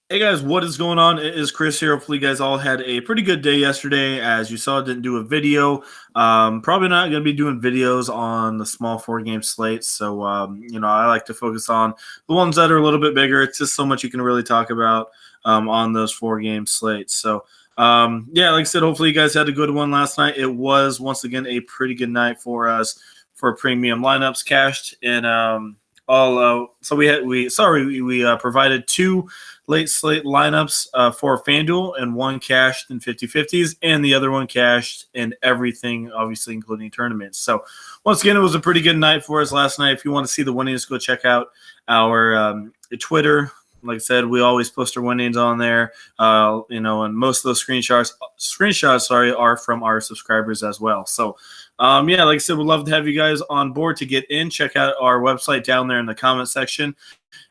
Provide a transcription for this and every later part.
Hey guys, what is going on? It is Chris here. Hopefully, you guys all had a pretty good day yesterday. As you saw, didn't do a video. Probably not going to be doing videos on the small 4 game slate. So, I like to focus on the ones that are a little bit bigger. It's just so much you can really talk about on those 4 game slates. So, yeah, like I said, hopefully, you guys had a good one last night. It was once again a pretty good night for us for premium lineups cashed and all. So we provided two late slate lineups for Fanduel, and one cashed in 50-50s, and the other one cashed in everything, obviously including tournaments. So once again, it was a pretty good night for us last night. If you want to see the winnings, go check out our Twitter. Like I said, we always post our winnings on there, and most of those screenshots, are from our subscribers as well. So, yeah, like I said, we'd love to have you guys on board to get in. Check out our website down there in the comment section.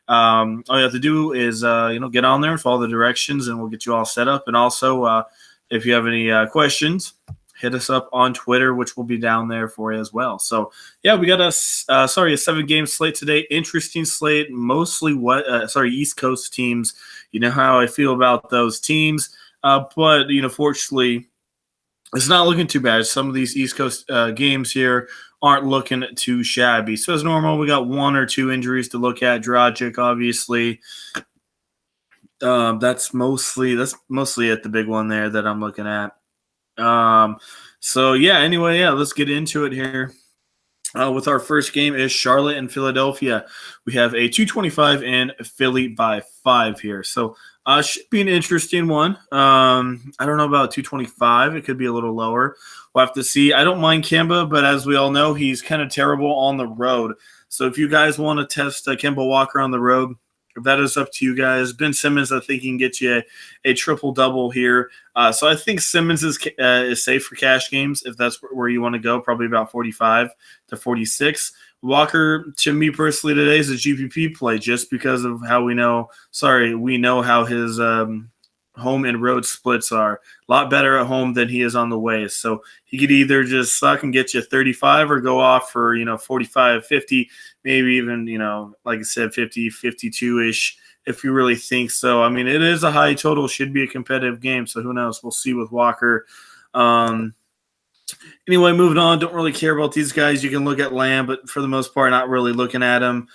All you have to do is get on there and follow the directions, and we'll get you all set up. And also, if you have any questions, hit us up on Twitter, which will be down there for you as well. So yeah, we got a 7 game slate today. Interesting slate, mostly East Coast teams. You know how I feel about those teams, but fortunately, it's not looking too bad. Some of these East Coast games here aren't looking too shabby. So as normal, we got 1 or 2 injuries to look at. Dragic, obviously. That's mostly it. The big one there that I'm looking at. So yeah. Anyway, yeah. Let's get into it here. With our first game is Charlotte and Philadelphia. We have a 225 and Philly by 5 here. So should be an interesting one. I don't know about 225. It could be a little lower. We'll have to see. I don't mind Kemba, but as we all know, he's kind of terrible on the road. So if you guys want to test Kemba Walker on the road, that is up to you guys. Ben Simmons, I think he can get you a triple-double here. So I think Simmons is safe for cash games if that's where you want to go, probably about 45 to 46. Walker, to me personally today, is a GPP play just because of how we know how his home and road splits are. A lot better at home than he is on the way. So he could either just suck and get you 35 or go off for, 45, 50, maybe even, like I said, 50, 52-ish if you really think so. I mean, it is a high total, should be a competitive game. So who knows? We'll see with Walker. Anyway, moving on. Don't really care about these guys. You can look at Lamb, but for the most part, not really looking at him.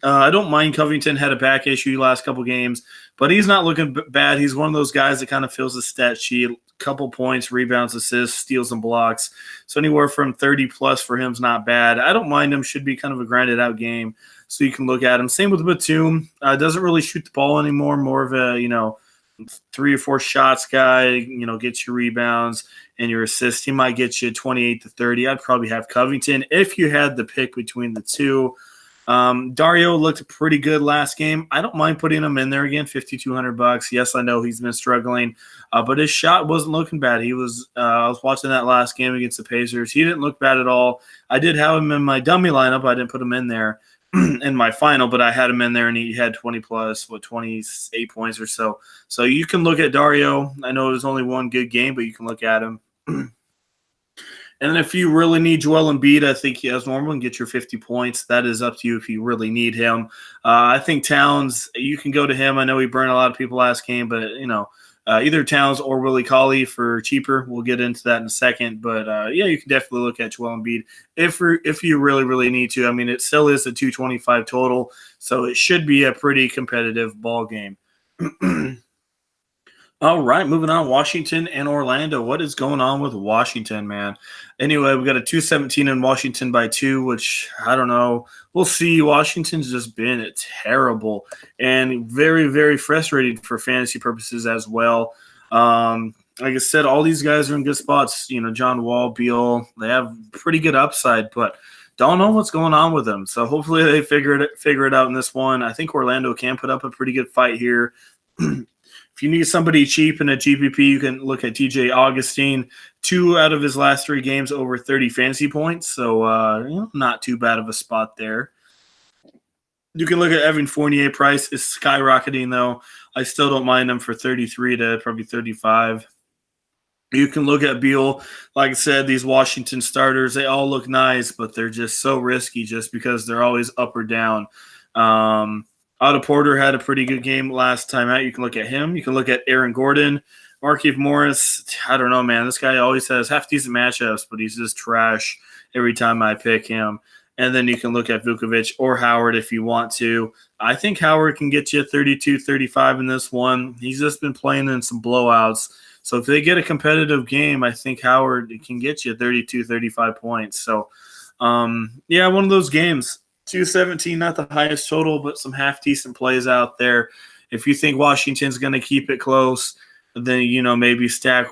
I don't mind Covington. Had a back issue last couple games, but he's not looking bad. He's one of those guys that kind of fills the stat sheet. Couple points, rebounds, assists, steals, and blocks. So anywhere from 30 plus for him is not bad. I don't mind him. Should be kind of a grinded out game, so you can look at him. Same with Batum. Doesn't really shoot the ball anymore. More of a 3 or 4 shots guy. Gets your rebounds and your assists. He might get you 28 to 30. I'd probably have Covington if you had the pick between the two. Dario looked pretty good last game. I don't mind putting him in there again, $5,200. Yes, I know he's been struggling, but his shot wasn't looking bad. He was. I was watching that last game against the Pacers. He didn't look bad at all. I did have him in my dummy lineup. I didn't put him in there in my final, but I had him in there, and he had 20 plus, 28 points or so. So you can look at Dario. I know it was only one good game, but you can look at him. And then if you really need Joel Embiid, I think he has normal and get your 50 points. That is up to you if you really need him. I think Towns, you can go to him. I know he burned a lot of people last game, but, either Towns or Willie Cauley for cheaper. We'll get into that in a second. But, yeah, you can definitely look at Joel Embiid if you really, really need to. I mean, it still is a 225 total, so it should be a pretty competitive ball game. All right, moving on. Washington and Orlando. What is going on with Washington, man? Anyway, we got a 217 in Washington by 2, which I don't know. We'll see. Washington's just been terrible and very, very frustrating for fantasy purposes as well. Like I said, all these guys are in good spots. John Wall, Beal, they have pretty good upside, but don't know what's going on with them. So hopefully they figure it out in this one. I think Orlando can put up a pretty good fight here. If you need somebody cheap in a GPP, you can look at TJ Augustine. 2 out of his last 3 games over 30 fantasy points, so not too bad of a spot there. You can look at Evan Fournier. Price is skyrocketing, though. I still don't mind him for 33 to probably 35. You can look at Beal. Like I said, these Washington starters, they all look nice, but they're just so risky just because they're always up or down. Otto Porter had a pretty good game last time out. You can look at him. You can look at Aaron Gordon. Markieff Morris, I don't know, man. This guy always has half-decent matchups, but he's just trash every time I pick him. And then you can look at Vukovic or Howard if you want to. I think Howard can get you 32, 35 in this one. He's just been playing in some blowouts. So if they get a competitive game, I think Howard can get you 32, 35 points. So, yeah, one of those games. 217, not the highest total, but some half-decent plays out there. If you think Washington's going to keep it close, then, maybe stack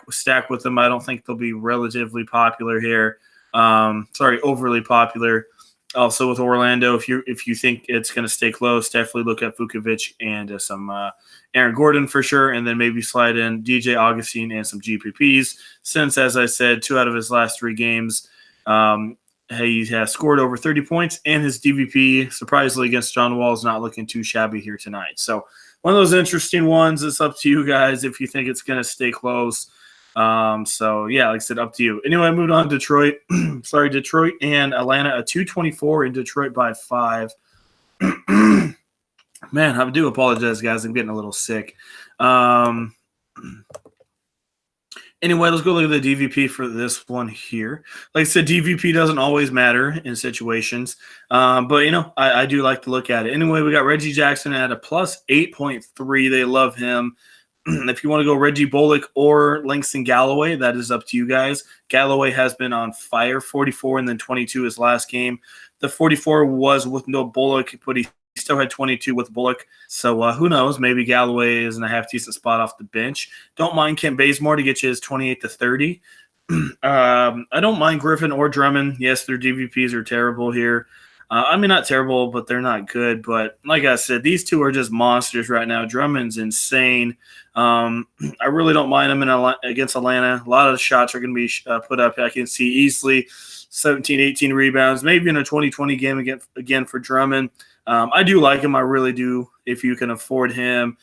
with them. I don't think they'll be relatively popular here. Overly popular. Also with Orlando, if you think it's going to stay close, definitely look at Vukovic and some Aaron Gordon for sure, and then maybe slide in DJ Augustine and some GPPs. Since, as I said, 2 out of his last 3 games, he has scored over 30 points, and his DVP, surprisingly against John Wall, is not looking too shabby here tonight. So one of those interesting ones. It's up to you guys if you think it's going to stay close. So yeah, like I said, up to you. Anyway, I moved on to Detroit. Detroit and Atlanta, a 224 in Detroit by 5. Man, I do apologize, guys. I'm getting a little sick. Anyway, let's go look at the DVP for this one here. Like I said, DVP doesn't always matter in situations, but I do like to look at it. Anyway, we got Reggie Jackson at a plus 8.3. They love him. If you want to go Reggie Bullock or Langston Galloway, that is up to you guys. Galloway has been on fire, 44 and then 22 his last game. The 44 was with no Bullock, but he still had 22 with Bullock. So who knows? Maybe Galloway is in a half-decent spot off the bench. Don't mind Kent Bazemore to get you his 28 to 30. I don't mind Griffin or Drummond. Yes, their DVPs are terrible here. Not terrible, but they're not good. But like I said, these two are just monsters right now. Drummond's insane. I really don't mind him against Atlanta. A lot of the shots are going to be put up. I can see easily 17, 18 rebounds, maybe in a 20-20 game again for Drummond. I do like him. I really do if you can afford him.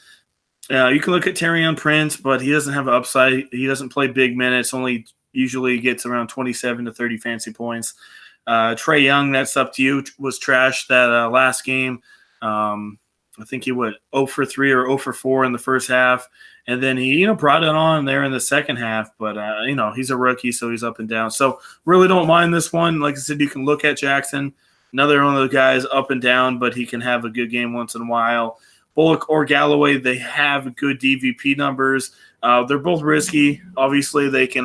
You can look at Taurean Prince, but he doesn't have an upside. He doesn't play big minutes, only usually gets around 27 to 30 fancy points. Trae Young, that's up to you, was trash that last game. I think he went 0 for 3 or 0 for 4 in the first half. And then he, brought it on there in the second half. But, he's a rookie, so he's up and down. So really don't mind this one. Like I said, you can look at Jackson. Another one of the guys up and down, but he can have a good game once in a while. Bullock or Galloway, they have good DVP numbers. They're both risky. Obviously, they can,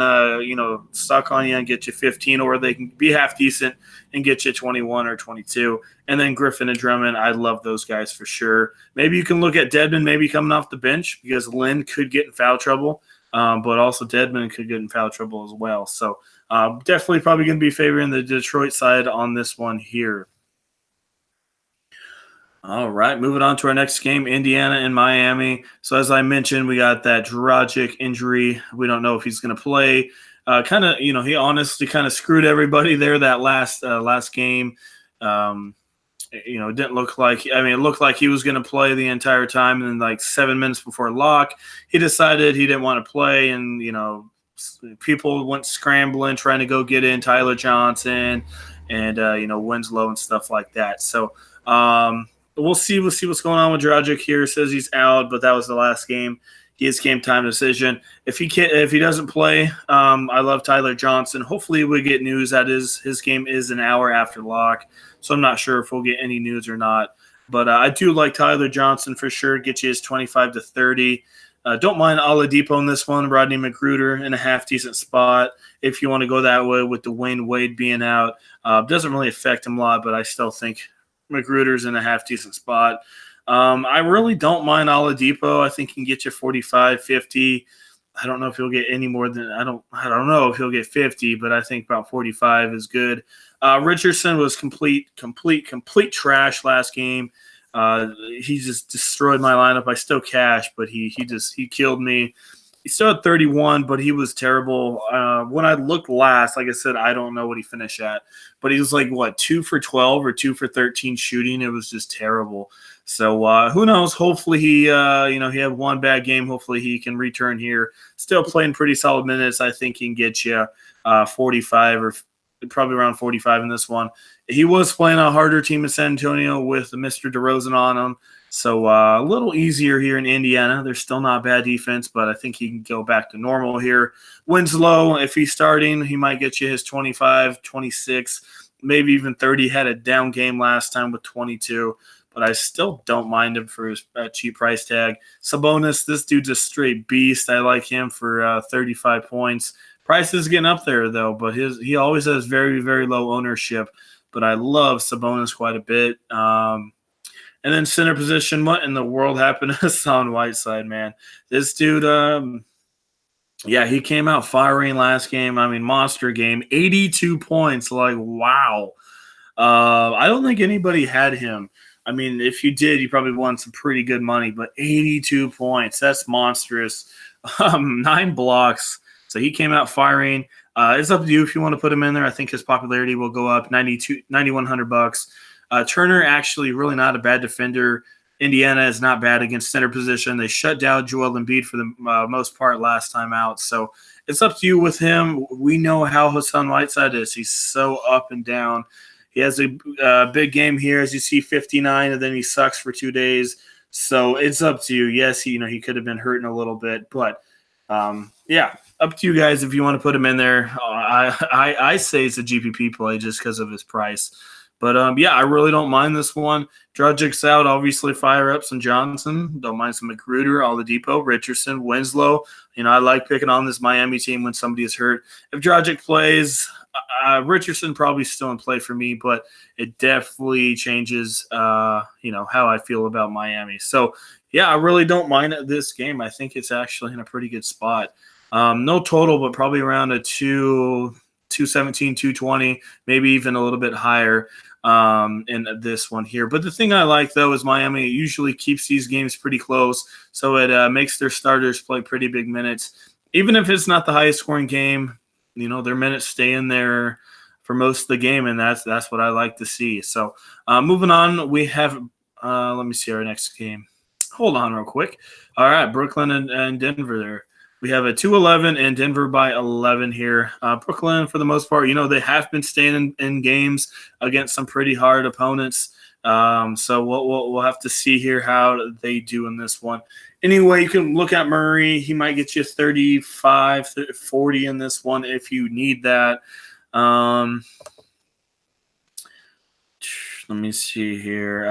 suck on you and get you 15, or they can be half decent and get you 21 or 22. And then Griffin and Drummond, I love those guys for sure. Maybe you can look at Dedmon maybe coming off the bench because Lynn could get in foul trouble, but also Dedmon could get in foul trouble as well. So definitely probably going to be favoring the Detroit side on this one here. All right, moving on to our next game, Indiana and Miami. So as I mentioned, we got that Dragic injury. We don't know if he's going to play. He honestly kind of screwed everybody there that last game. It didn't look like – it looked like he was going to play the entire time. And then like 7 minutes before lock, he decided he didn't want to play. And, people went scrambling, trying to go get in Tyler Johnson and, Winslow and stuff like that. So, we'll see what's going on with Dragic here. It says he's out, but that was the last game. He is game time decision. If he doesn't play, I love Tyler Johnson. Hopefully we get news that his game is an hour after lock. So I'm not sure if we'll get any news or not. But I do like Tyler Johnson for sure. Get you his 25 to 30. Don't mind Oladipo in this one. Rodney McGruder in a half decent spot. If you want to go that way with Dwayne Wade being out, doesn't really affect him a lot, but I still think McGruder's in a half decent spot. I really don't mind Oladipo. I think he can get you 45, 50. I don't know if he'll get any more than I don't know if he'll get 50, but I think about 45 is good. Richardson was complete trash last game. He just destroyed my lineup. I still cash, but he killed me. He still had 31, but he was terrible. When I looked last, like I said, I don't know what he finished at, but he was like, 2 for 12 or 2 for 13 shooting. It was just terrible. So who knows? Hopefully he had one bad game. Hopefully he can return here. Still playing pretty solid minutes. I think he can get you 45 or probably around 45 in this one. He was playing a harder team in San Antonio with Mr. DeRozan on him. So a little easier here in Indiana. They're still not bad defense, but I think he can go back to normal here. Winslow, if he's starting, he might get you his 25, 26, maybe even 30. Had a down game last time with 22, but I still don't mind him for his cheap price tag. Sabonis, this dude's a straight beast. I like him for 35 points. Price is getting up there, though, but he always has very, very low ownership. But I love Sabonis quite a bit. And then center position, what in the world happened to Hassan Whiteside, man? This dude, he came out firing last game. I mean, monster game, 82 points. Like, wow. I don't think anybody had him. I mean, if you did, you probably won some pretty good money. But 82 points, that's monstrous. 9 blocks. So he came out firing. It's up to you if you want to put him in there. I think his popularity will go up $9,100. Turner actually really not a bad defender. Indiana is not bad against center position. They shut down Joel Embiid for the most part last time out. So it's up to you with him. We know how Hassan Whiteside is. He's so up and down. He has a big game here, as you see, 59, and then he sucks for 2 days. So it's up to you. Yes, he could have been hurting a little bit, but up to you guys if you want to put him in there. I say it's a GPP play just because of his price. But, I really don't mind this one. Dragic's out. Obviously, fire up some Johnson. Don't mind some Magruder, Oladipo, Richardson, Winslow. I like picking on this Miami team when somebody is hurt. If Dragic plays, Richardson probably still in play for me, but it definitely changes, how I feel about Miami. So, I really don't mind this game. I think it's actually in a pretty good spot. No total, but probably around a 217, 220, maybe even a little bit higher in this one here. But the thing I like, though, is Miami usually keeps these games pretty close, so it makes their starters play pretty big minutes. Even if it's not the highest scoring game, their minutes stay in there for most of the game, and that's what I like to see. So moving on, we have let me see our next game. Hold on real quick. All right, Brooklyn and Denver there. We have a 2-11 and Denver by 11 here. Brooklyn, for the most part, they have been staying in games against some pretty hard opponents. So we'll have to see here how they do in this one. Anyway, you can look at Murray. He might get you 35, 40 in this one if you need that. Let me see here.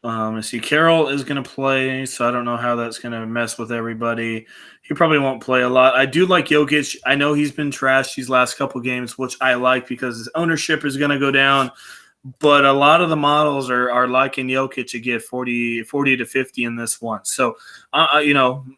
Let's see. Carroll is going to play, so I don't know how that's going to mess with everybody. He probably won't play a lot. I do like Jokic. I know he's been trashed these last couple games, which I like because his ownership is going to go down. But a lot of the models are liking Jokic to get 40 to 50 in this one. So,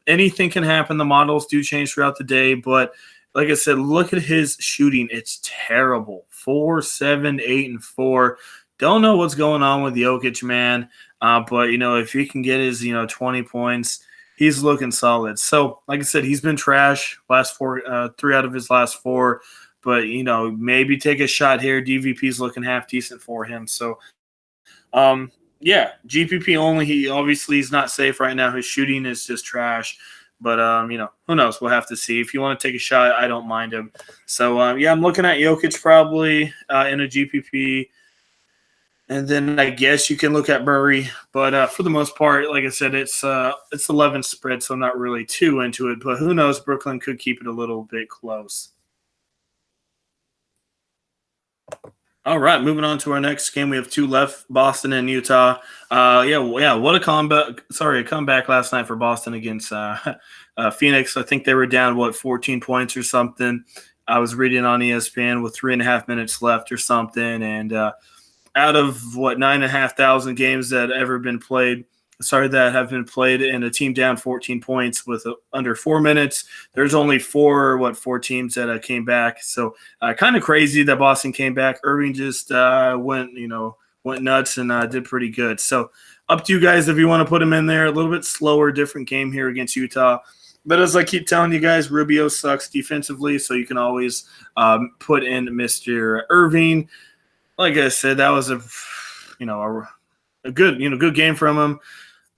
anything can happen. The models do change throughout the day. But like I said, look at his shooting. It's terrible. 4, 7, 8, and 4. Don't know what's going on with Jokic, man. But, if he can get his, 20 points, he's looking solid. So, like I said, he's been trash last 4, 3 out of his last 4. But, maybe take a shot here. DVP's looking half decent for him. So, GPP only. He's not safe right now. His shooting is just trash. But, who knows? We'll have to see. If you want to take a shot, I don't mind him. So, I'm looking at Jokic probably in a GPP. And then I guess you can look at Murray. But for the most part, like I said, it's 11 spread, so I'm not really too into it. But who knows? Brooklyn could keep it a little bit close. All right, moving on to our next game. We have 2 left, Boston and Utah. What a comeback last night for Boston against Phoenix. I think they were down, 14 points or something. I was reading on ESPN with 3.5 minutes left or something, and out of 9,500 games that have been played, and a team down 14 points with under 4 minutes, there's only four teams that came back. So kind of crazy that Boston came back. Irving just went nuts and did pretty good. So up to you guys if you want to put him in there. A little bit slower, different game here against Utah. But as I keep telling you guys, Rubio sucks defensively, so you can always put in Mr. Irving. Like I said, that was a good game from him.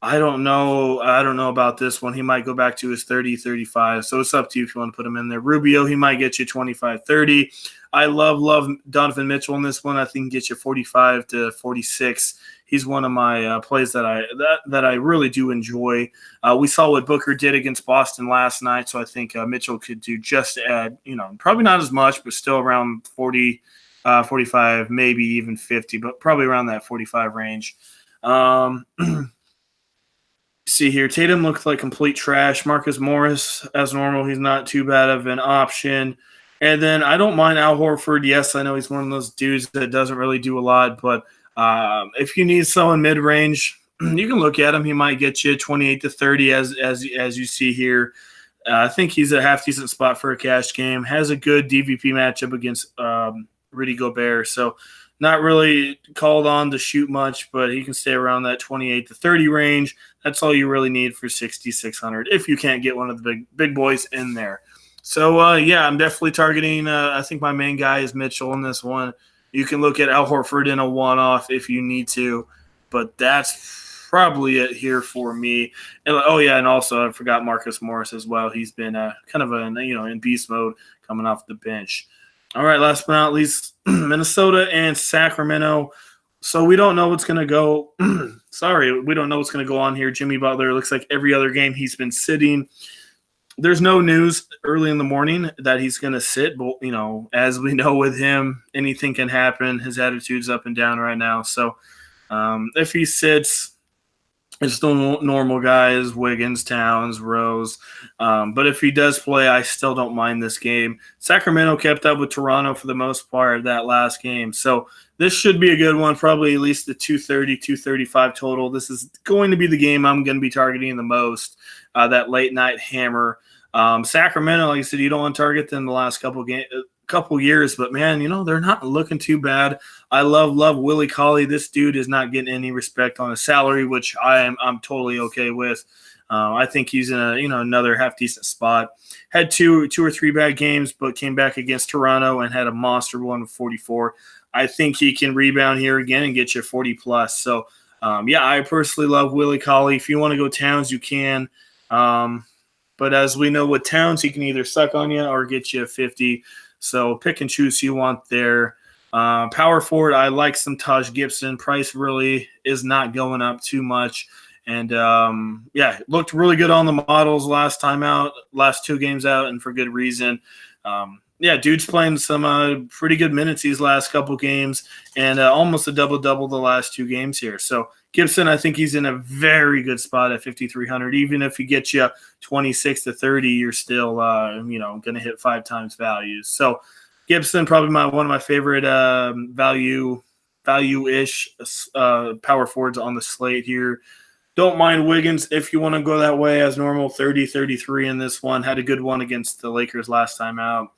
I don't know. I don't know about this one. He might go back to his 30, 35. So it's up to you if you want to put him in there. Rubio, he might get you 25, 30. I love Donovan Mitchell in this one. I think he can get you 45 to 46. He's one of my plays that I really do enjoy. We saw what Booker did against Boston last night, so I think Mitchell could do just at, probably not as much, but still around 40, 45, maybe even 50, but probably around that 45 range. See here, Tatum looks like complete trash. Marcus Morris, as normal, he's not too bad of an option. And then I don't mind Al Horford. Yes, I know he's one of those dudes that doesn't really do a lot, but if you need someone mid range, you can look at him. He might get you 28 to 30, as you see here. I think he's a half decent spot for a cash game. Has a good DVP matchup against Rudy Gobert, so not really called on to shoot much, but he can stay around that 28 to 30 range. That's all you really need for 6,600 if you can't get one of the big boys in there. So, yeah, I'm definitely targeting I think my main guy is Mitchell in this one. You can look at Al Horford in a one-off if you need to, but that's probably it here for me. And, oh, yeah, and also I forgot Marcus Morris as well. He's been kind of in beast mode coming off the bench. All right, last but not least, Minnesota and Sacramento. So we don't know what's going to go. We don't know what's going to go on here. Jimmy Butler looks like every other game he's been sitting. There's no news early in the morning that he's going to sit, but as we know with him, anything can happen. His attitude's up and down right now. So if he sits, it's the normal guys, Wiggins, Towns, Rose. But if he does play, I still don't mind this game. Sacramento kept up with Toronto for the most part of that last game. So this should be a good one, probably at least the 230, 235 total. This is going to be the game I'm going to be targeting the most, that late night hammer. Sacramento, like I said, you don't want to target them the last couple years, but man, they're not looking too bad. I love Willie Cauley. This dude is not getting any respect on his salary, which I'm totally okay with. I think he's in another half decent spot. Had two or three bad games, but came back against Toronto and had a monster one with 44. I think he can rebound here again and get you 40 plus. So yeah, I personally love Willie Cauley. If you want to go Towns, you can. But as we know with Towns, he can either suck on you or get you 50. So pick and choose who you want there. Power forward, I like some Taj Gibson. Price really is not going up too much. And, yeah, looked really good on the models last two games out, and for good reason. Yeah, dude's playing some pretty good minutes these last couple games, and almost a double-double the last two games here. So Gibson, I think he's in a very good spot at 5,300. Even if he gets you 26 to 30, you're still, going to hit 5 times values. So Gibson, probably one of my favorite value-ish power forwards on the slate here. Don't mind Wiggins if you want to go that way as normal, 30, 33 in this one. Had a good one against the Lakers last time out.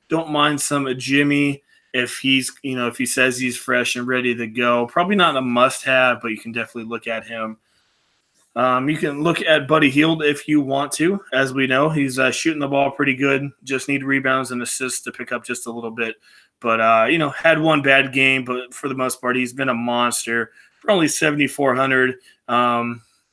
Don't mind some Jimmy if he's, if he says he's fresh and ready to go. Probably not a must-have, but you can definitely look at him. You can look at Buddy Hield if you want to. As we know, he's shooting the ball pretty good. Just need rebounds and assists to pick up just a little bit. But, had one bad game, but for the most part, he's been a monster. For only 7,400,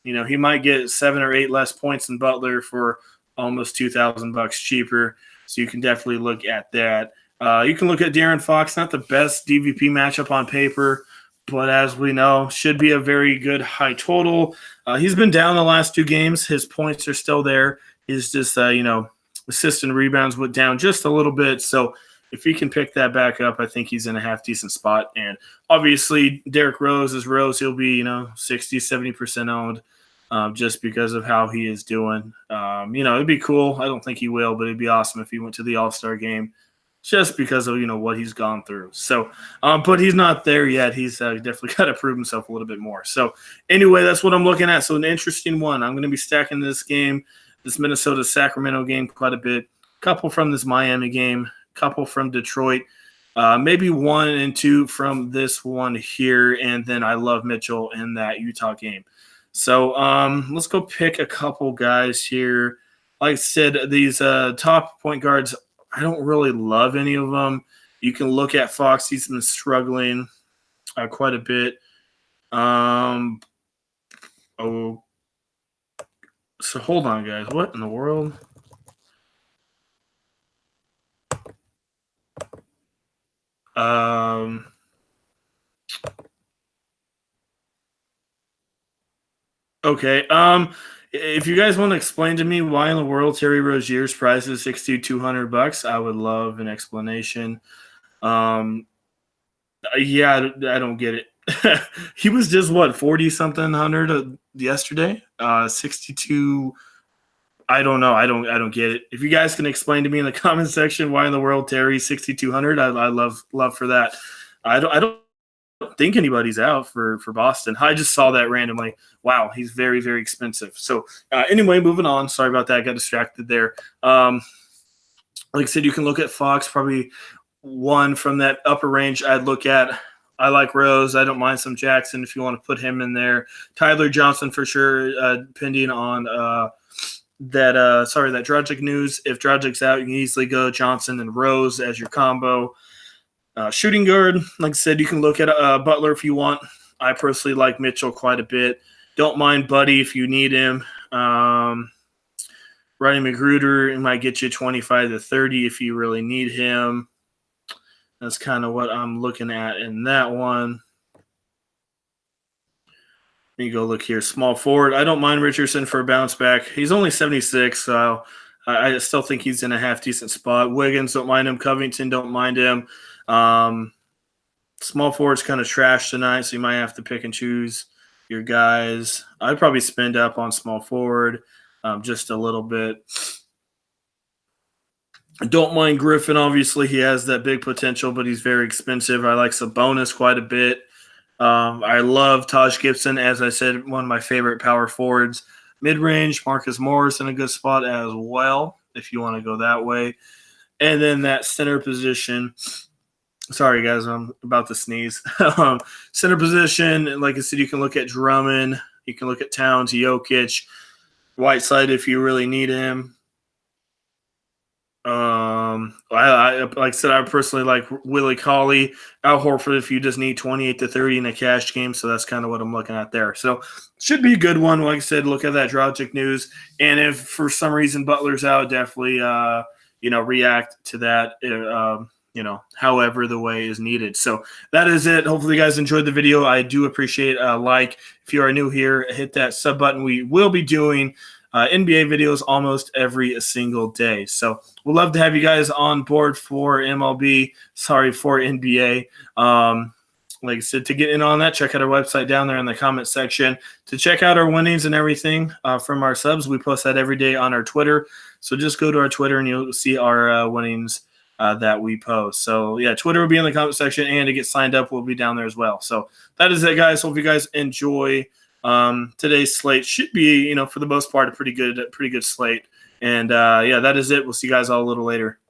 he might get 7 or 8 less points than Butler for almost $2,000 cheaper. So you can definitely look at that. You can look at De'Aaron Fox, not the best DVP matchup on paper, but as we know, should be a very good high total. He's been down the last 2 games. His points are still there. He's just, assist and rebounds went down just a little bit. So if he can pick that back up, I think he's in a half-decent spot. And obviously, Derrick Rose is Rose. He'll be, 60, 70% owned just because of how he is doing. It'd be cool. I don't think he will, but it'd be awesome if he went to the All-Star game just because of, what he's gone through. So, but he's not there yet. He's definitely got to prove himself a little bit more. So, anyway, that's what I'm looking at. So, an interesting one. I'm going to be stacking this Minnesota-Sacramento game quite a bit. Couple from this Miami game. Couple from Detroit, maybe 1 and 2 from this one here, and then I love Mitchell in that Utah game. So let's go pick a couple guys here. Like I said, these top point guards, I don't really love any of them. You can look at Fox. He's been struggling quite a bit. So hold on, guys. What in the world? Um. Okay. If you guys want to explain to me why in the world Terry Rozier's price is $6,200, I would love an explanation. Um. Yeah, I don't get it. He was just what 40 something hundred yesterday. 62. I don't know. I don't get it. If you guys can explain to me in the comment section why in the world Terry's 6,200, I love for that. I don't think anybody's out for Boston. I just saw that randomly. Wow, he's very very expensive. So anyway, moving on. Sorry about that. I got distracted there. Like I said, you can look at Fox. Probably one from that upper range I'd look at. I like Rose. I don't mind some Jackson if you want to put him in there. Tyler Johnson for sure, depending on that Dragic news. If Dragic's out, you can easily go Johnson and Rose as your combo. Shooting guard, like I said, you can look at Butler if you want. I personally like Mitchell quite a bit. Don't mind Buddy if you need him. Rodney McGruder, it might get you 25 to 30 if you really need him. That's kind of what I'm looking at in that one. Let me go look here. Small forward. I don't mind Richardson for a bounce back. He's only 76, so I still think he's in a half decent spot. Wiggins, don't mind him. Covington, don't mind him. Small forward's kind of trash tonight, so you might have to pick and choose your guys. I'd probably spend up on small forward just a little bit. Don't mind Griffin. Obviously, he has that big potential, but he's very expensive. I like Sabonis quite a bit. I love Taj Gibson, as I said, one of my favorite power forwards. Mid-range, Marcus Morris in a good spot as well, if you want to go that way. And then that center position. Sorry, guys, I'm about to sneeze. Center position, like I said, you can look at Drummond. You can look at Towns, Jokic, Whiteside if you really need him. Like I said, I personally like Willie Cauley, Al Horford if you just need 28 to 30 in a cash game. So that's kind of what I'm looking at there. So should be a good one. Like I said, look at that Dragic news, and if for some reason Butler's out, definitely react to that. However the way is needed. So that is it. Hopefully you guys enjoyed the video. I do appreciate a like. If you are new here, hit that sub button. We will be doing NBA videos almost every single day. So we'd love to have you guys on board for for NBA. Like I said, to get in on that, check out our website down there in the comment section. To check out our winnings and everything from our subs, we post that every day on our Twitter. So just go to our Twitter and you'll see our winnings that we post. So yeah, Twitter will be in the comment section, and to get signed up, we'll be down there as well. So that is it, guys. Hope you guys enjoy today's slate. Should be, for the most part, a pretty good slate. And that is it. We'll see you guys all a little later.